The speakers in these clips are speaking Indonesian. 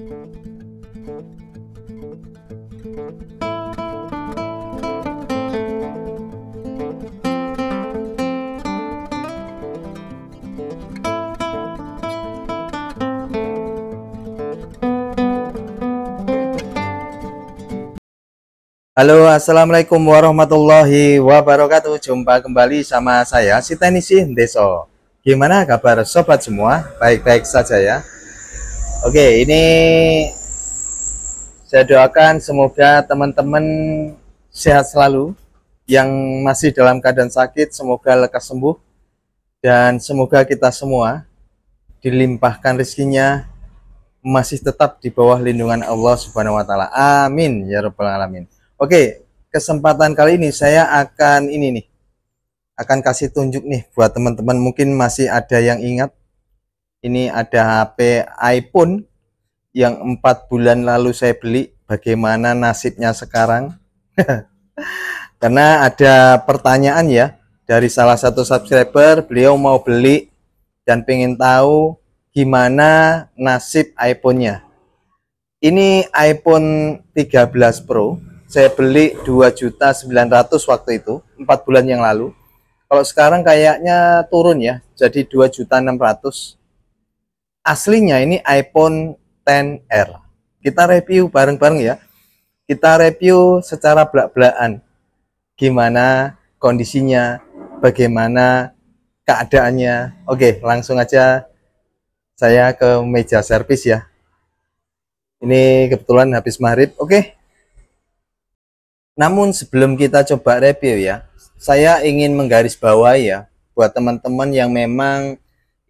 Halo, assalamualaikum warahmatullahi wabarakatuh. Jumpa kembali sama saya, si Teknisi Deso. Gimana kabar sobat semua? Baik-baik saja ya. Oke, ini saya doakan semoga teman-teman sehat selalu. Yang masih dalam keadaan sakit, semoga lekas sembuh. Dan semoga kita semua dilimpahkan rezekinya, masih tetap di bawah lindungan Allah Subhanahu wa Ta'ala. Amin ya Rabbal Alamin. Oke, kesempatan kali ini saya akan akan kasih tunjuk nih buat teman-teman. Mungkin masih ada yang ingat, ini ada HP iPhone yang 4 bulan lalu saya beli. Bagaimana nasibnya sekarang? Karena ada pertanyaan ya dari salah satu subscriber, beliau mau beli dan pengen tahu gimana nasib iPhone-nya. Ini iPhone 13 Pro. Saya beli 2.900.000 waktu itu, 4 bulan yang lalu. Kalau sekarang kayaknya turun ya, jadi 2.600.000. Aslinya ini iPhone XR. Kita review bareng-bareng ya. Kita review secara belak-belakan. Gimana kondisinya, bagaimana keadaannya. Oke, langsung aja saya ke meja servis ya. Ini kebetulan habis maghrib. Oke. Namun sebelum kita coba review ya, saya ingin menggarisbawahi ya, buat teman-teman yang memang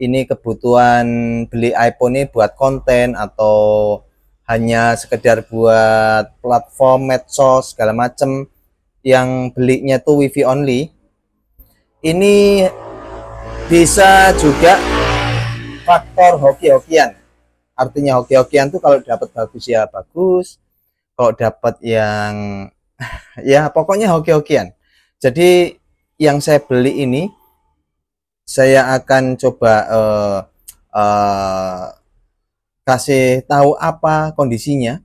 ini kebutuhan beli iPhone ini buat konten atau hanya sekedar buat platform medsos segala macem, yang belinya tuh wifi only, ini bisa juga faktor hoki-hokian. Artinya hoki-hokian tuh kalau dapat bagus ya bagus, kalau dapat yang ya pokoknya hoki-hokian. Jadi yang saya beli ini saya akan coba kasih tahu apa kondisinya,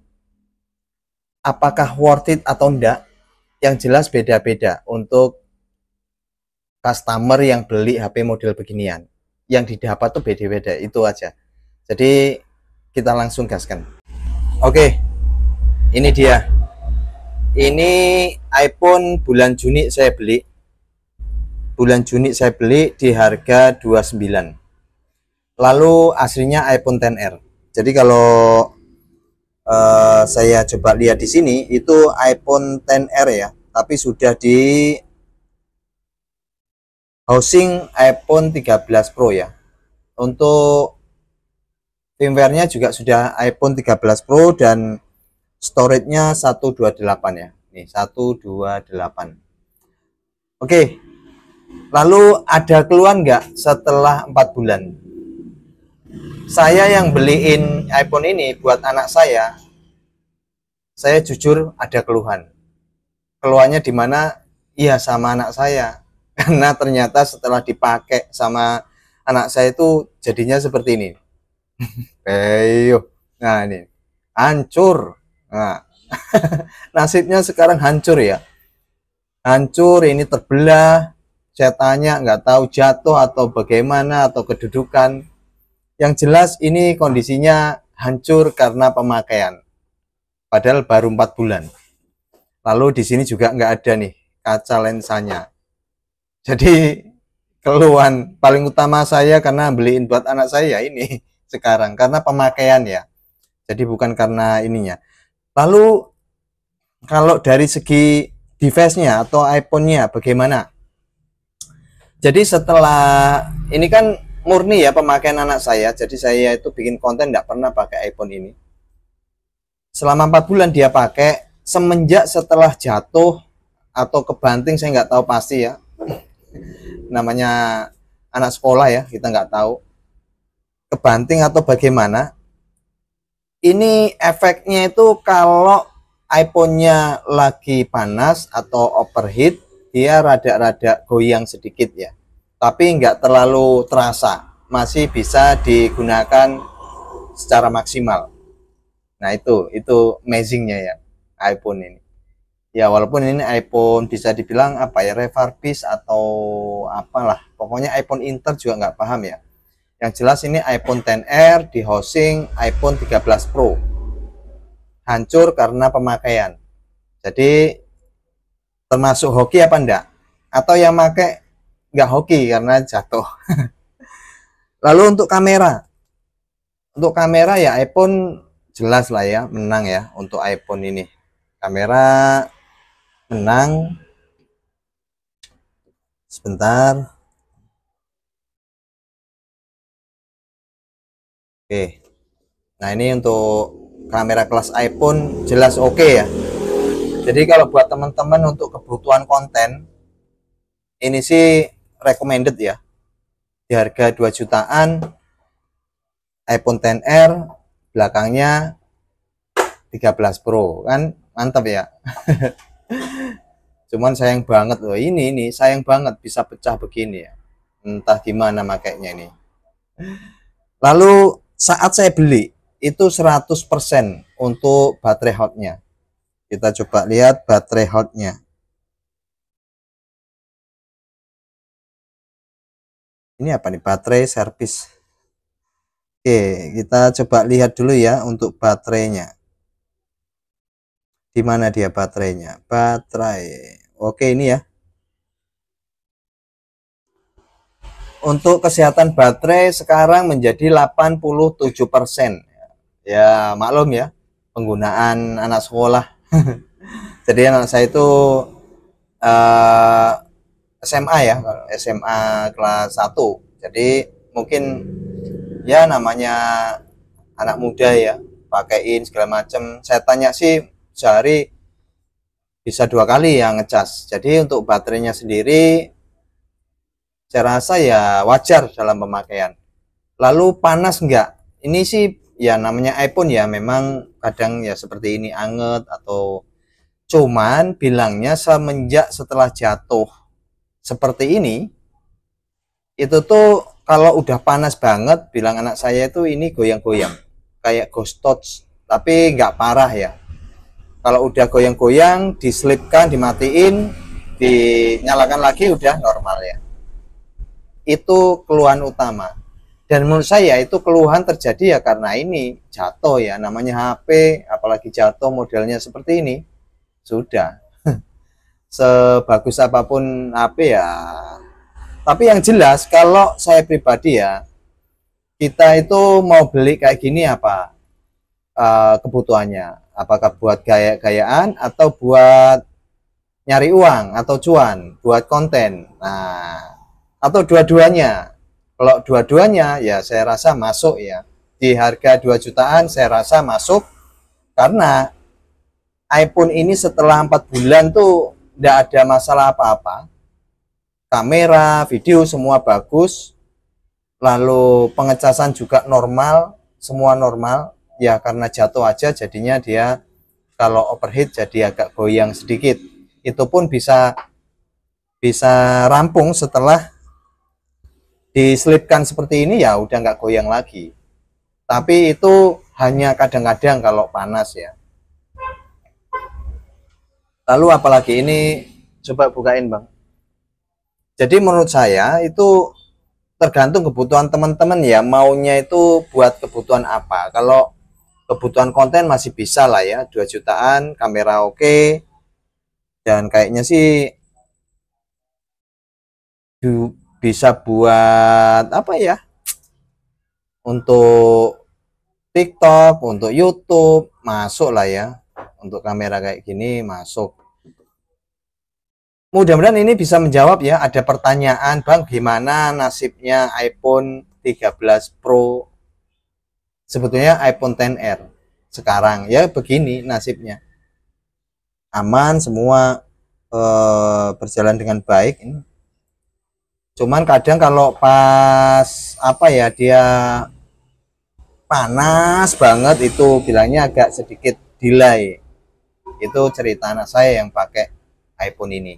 apakah worth it atau enggak. Yang jelas beda-beda untuk customer yang beli HP model beginian. Yang didapat tuh beda-beda, itu aja. Jadi kita langsung gaskan. Oke, ini dia. Ini iPhone bulan Juni saya beli. Bulan Juni saya beli di harga 29. Lalu aslinya iPhone XR. Jadi kalau saya coba lihat di sini itu iPhone XR ya, tapi sudah di housing iPhone 13 Pro ya. Untuk firmware-nya juga sudah iPhone 13 Pro dan storage-nya 128 ya. Nih, 128. Oke. Lalu ada keluhan nggak setelah 4 bulan? Saya yang beliin iPhone ini buat anak saya jujur ada keluhan. Keluhannya di mana? Iya, sama anak saya. Karena ternyata setelah dipakai sama anak saya itu jadinya seperti ini. Nah, ini hancur. Nah, nasibnya sekarang hancur ya. Hancur, ini terbelah. Saya tanya, nggak tahu jatuh atau bagaimana atau kedudukan. Yang jelas ini kondisinya hancur karena pemakaian. Padahal baru 4 bulan. Lalu di sini juga nggak ada nih kaca lensanya. Jadi keluhan paling utama saya karena beliin buat anak saya ini sekarang karena pemakaian ya. Jadi bukan karena ininya. Lalu kalau dari segi device-nya atau iPhone-nya bagaimana? Jadi setelah ini kan murni ya pemakaian anak saya. Jadi saya itu bikin konten tidak pernah pakai iPhone ini. Selama 4 bulan dia pakai, semenjak setelah jatuh atau kebanting saya nggak tahu pasti ya. Namanya anak sekolah ya, kita nggak tahu. Kebanting atau bagaimana. Ini efeknya itu kalau iPhone-nya lagi panas atau overheat, dia rada-rada goyang sedikit ya. Tapi nggak terlalu terasa, masih bisa digunakan secara maksimal. Nah, itu amazingnya ya iPhone ini. Ya walaupun ini iPhone bisa dibilang apa ya, refurbish atau apalah, pokoknya iPhone Inter juga nggak paham ya. Yang jelas ini iPhone XR di hosting iPhone 13 Pro, hancur karena pemakaian. Jadi termasuk hoki apa enggak? Atau yang pakai nggak hoki karena jatuh. Lalu untuk kamera ya iPhone jelas lah ya menang ya untuk iPhone ini. Kamera menang. Sebentar. Oke. Nah, ini untuk kamera kelas iPhone jelas oke ya. Jadi kalau buat teman-teman untuk kebutuhan konten, ini sih recommended ya. Di harga 2 jutaan, iPhone XR, belakangnya 13 Pro. Kan mantap ya. Cuman sayang banget loh, ini sayang banget bisa pecah begini ya. Entah gimana makainya ini. Lalu saat saya beli, itu 100% untuk baterai hotnya. Kita coba lihat baterai hotnya. Ini apa nih, baterai servis. Oke, kita coba lihat dulu ya untuk baterainya. Di mana dia baterainya? Baterai. Oke, ini ya. Untuk kesehatan baterai sekarang menjadi 87%. Ya, maklum ya, penggunaan anak sekolah. Jadi anak saya itu SMA ya, SMA kelas 1. Jadi mungkin ya namanya anak muda ya, pakaiin segala macam. Saya tanya sih sehari bisa 2 kali yang ngecas. Jadi untuk baterainya sendiri saya rasa ya wajar dalam pemakaian. Lalu panas enggak? Ini sih ya namanya iPhone ya, memang kadang ya seperti ini anget atau, cuman bilangnya semenjak setelah jatuh seperti ini, itu tuh kalau udah panas banget, bilang anak saya itu ini goyang-goyang kayak ghost touch, tapi nggak parah ya. Kalau udah goyang-goyang, diselipkan, dimatiin, dinyalakan lagi udah normal ya. Itu keluhan utama. Dan menurut saya itu keluhan terjadi ya karena ini jatuh ya, namanya HP, apalagi jatuh modelnya seperti ini, sudah. Sebagus apapun HP ya. Tapi yang jelas kalau saya pribadi ya, kita itu mau beli kayak gini apa kebutuhannya? Apakah buat gaya-gayaan atau buat nyari uang atau cuan, buat konten? Nah, atau dua-duanya? Kalau dua-duanya ya saya rasa masuk ya. Di harga 2 jutaan saya rasa masuk karena iPhone ini setelah 4 bulan tuh tidak ada masalah apa-apa. Kamera, video semua bagus. Lalu pengecasan juga normal, semua normal. Ya karena jatuh aja jadinya dia kalau overheat jadi agak goyang sedikit. Itu pun bisa rampung setelah diselipkan seperti ini, ya udah nggak goyang lagi. Tapi itu hanya kadang-kadang kalau panas ya. Lalu apalagi ini, coba bukain bang. Jadi menurut saya itu tergantung kebutuhan teman-teman ya, maunya itu buat kebutuhan apa. Kalau kebutuhan konten masih bisa lah ya, 2 jutaan, kamera oke, dan kayaknya sih bisa buat apa ya, untuk TikTok, untuk YouTube masuk lah ya, untuk kamera kayak gini masuk. Mudah-mudahan ini bisa menjawab ya. Ada pertanyaan, Bang, gimana nasibnya iPhone 13 Pro, sebetulnya iPhone XR sekarang ya begini nasibnya. Aman semua, berjalan dengan baik ini. Cuman kadang kalau pas apa ya, dia panas banget itu bilangnya agak sedikit delay. Itu cerita anak saya yang pakai iPhone ini.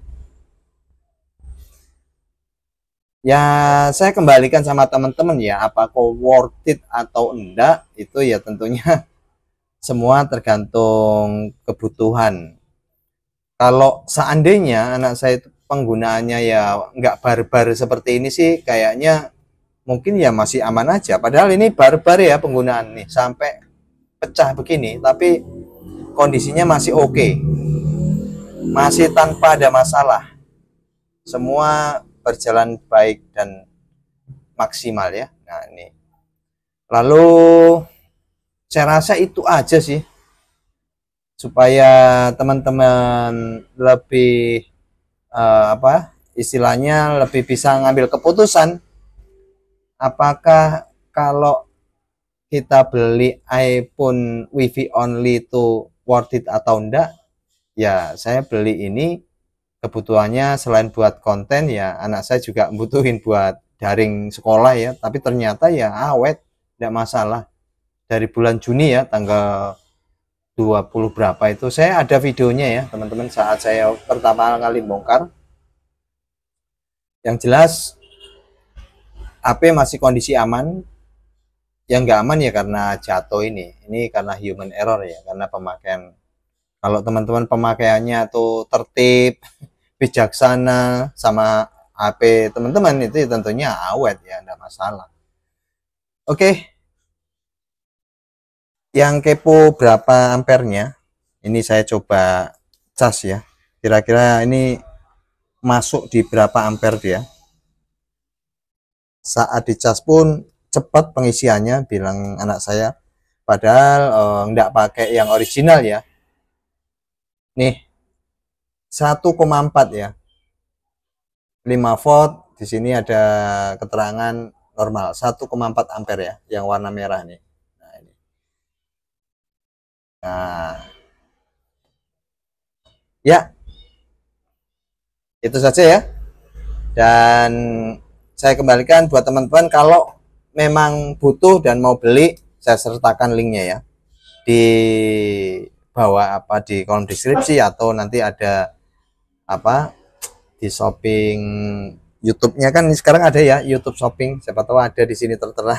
Ya saya kembalikan sama teman-teman ya, apakah worth it atau enggak, itu ya tentunya semua tergantung kebutuhan. Kalau seandainya anak saya itu penggunaannya ya nggak barbar seperti ini sih, kayaknya mungkin ya masih aman aja. Padahal ini barbar ya penggunaan nih, sampai pecah begini, tapi kondisinya masih oke, masih tanpa ada masalah. Semua berjalan baik dan maksimal ya. Nah ini. Lalu saya rasa itu aja sih, supaya teman-teman lebih istilahnya lebih bisa ngambil keputusan apakah kalau kita beli iPhone WiFi only itu worth it atau enggak. Ya saya beli ini kebutuhannya selain buat konten, ya anak saya juga butuhin buat daring sekolah ya, tapi ternyata ya awet, tidak masalah. Dari bulan Juni ya, tanggal 20 berapa itu, saya ada videonya ya teman-teman, saat saya pertama kali bongkar. Yang jelas HP masih kondisi aman. Yang nggak aman ya karena jatuh ini karena human error ya, karena pemakaian. Kalau teman-teman pemakaiannya tuh tertib, bijaksana sama HP teman-teman, itu tentunya awet ya, enggak masalah. Oke, yang kepo berapa ampernya, ini saya coba cas ya, kira-kira ini masuk di berapa ampere dia. Saat dicas pun cepat pengisiannya, bilang anak saya, padahal enggak pakai yang original ya. Nih 1,4 ya, 5 volt. Di sini ada keterangan normal 1,4 ampere ya, yang warna merah nih. Nah, ini. Nah, ya itu saja ya. Dan saya kembalikan buat teman-teman, kalau memang butuh dan mau beli, saya sertakan linknya ya di bawah, di kolom deskripsi, atau nanti ada di shopping YouTube-nya kan sekarang ada ya, YouTube shopping, siapa tahu ada di sini tertera.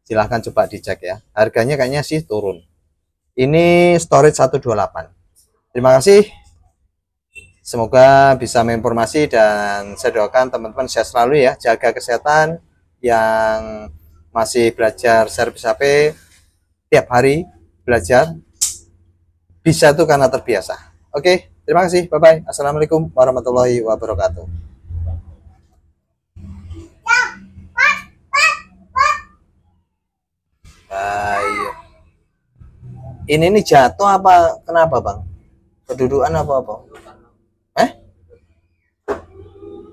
Silahkan coba dicek ya, harganya kayaknya sih turun. Ini storage 128. Terima kasih, semoga bisa menginformasi, dan saya doakan teman-teman sehat selalu ya, jaga kesehatan. Yang masih belajar servis HP, tiap hari belajar, bisa tuh karena terbiasa. Oke, terima kasih, bye bye. Assalamualaikum warahmatullahi wabarakatuh. Ayo. Ini nih jatuh apa kenapa bang? Kedudukan apa?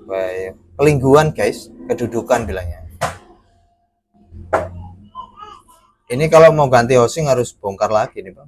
Baik. Kelingguan guys, kedudukan bilangnya. Ini kalau mau ganti housing harus bongkar lagi nih bang.